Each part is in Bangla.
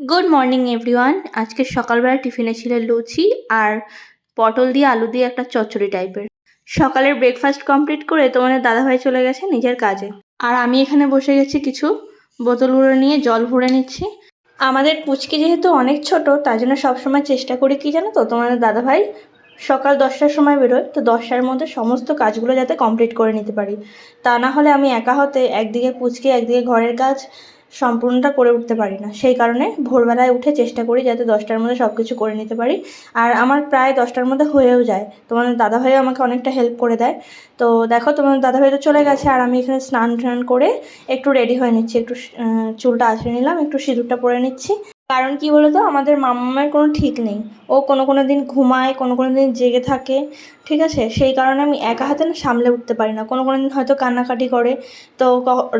Good morning everyone. আজকে সকালবেলা টিফিনে ছিল লুচি আর পটল দিয়ে আলু দিয়ে একটা চচ্চড়ি টাইপের। সকালের ব্রেকফাস্ট কমপ্লিট করে তোমাদের দাদাভাই চলে গেছে নিজের কাজে, আর আমি এখানে বসে গেছি কিছু বোতলগুলো নিয়ে জল ভরে নিচ্ছি। আমাদের পুচকি যেহেতু অনেক ছোট, তার জন্য সবসময় চেষ্টা করি কি জানো তো, তোমাদের দাদাভাই সকাল 10টার সময় বেরোয়, তো 10টার মধ্যে সমস্ত কাজগুলো যাতে কমপ্লিট করে নিতে পারি। তা না হলে আমি একা হতে একদিকে পুচকি একদিকে ঘরের কাজ সম্পূর্ণটা করে উঠতে পারি না। সেই কারণে ভোরবেলায় উঠে চেষ্টা করি যাতে 10টার মধ্যে সব কিছু করে নিতে পারি। আর আমার প্রায় 10টার মধ্যে হয়েও যায়। তোমাদের দাদাভাইও আমাকে অনেকটা হেল্প করে দেয়। তো দেখো, তোমাদের দাদাভাই তো চলে গেছে আর আমি এখানে স্নান টান করে একটু রেডি হয়ে নিচ্ছি। একটু চুলটা আঁচড়ে নিলাম, একটু সিঁদুরটা পরে নিচ্ছি। কারণ কি বলো তো, আমাদের মামামের কোনো ঠিক নেই। ও কোনো দিন ঘুমায়, কোনো দিন জেগে থাকে, ঠিক আছে? সেই কারণে আমি একা হাতে না সামলে উঠতে পারি না। কোনো দিন হয়তো কান্নাকাটি করে। তো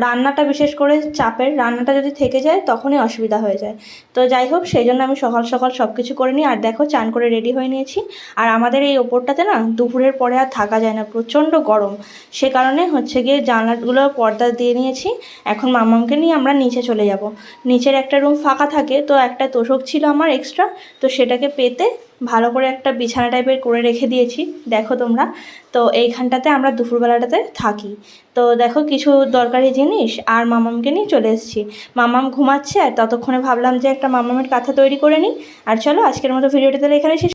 রান্নাটা বিশেষ করে চাপের, রান্নাটা যদি থেকে যায় তখনই অসুবিধা হয়ে যায়। তো যাই হোক, সেই জন্য আমি সকাল সকাল সব কিছু করে নিই। আর দেখো, চান করে রেডি হয়ে নিয়েছি। আর আমাদের এই ওপরটাতে না দুপুরের পরে আর থাকা যায় না, প্রচণ্ড গরম। সে কারণে হচ্ছে গিয়ে জানলাগুলো পর্দা দিয়ে নিয়েছি। এখন মামামকে নিয়ে আমরা নিচে চলে যাব। নিচের একটা রুম ফাঁকা থাকে, তো একটা তোষক ছিল আমার এক্সট্রা, তো সেটাকে পেতে ভালো করে একটা বিছানা টাইপের করে রেখে দিয়েছি, দেখো তোমরা। তো এইখানটাতে আমরা দুপুরবেলাটাতে থাকি। তো দেখো, কিছু দরকারি জিনিস আর মামামকে নিয়ে চলে এসেছি। মামাম ঘুমাচ্ছে, আর ততক্ষণে ভাবলাম যে একটা মামামের কাঁথা তৈরি করে নিই। আর চলো, আজকের মতো ভিডিওটা তাহলে এখানে শেষ।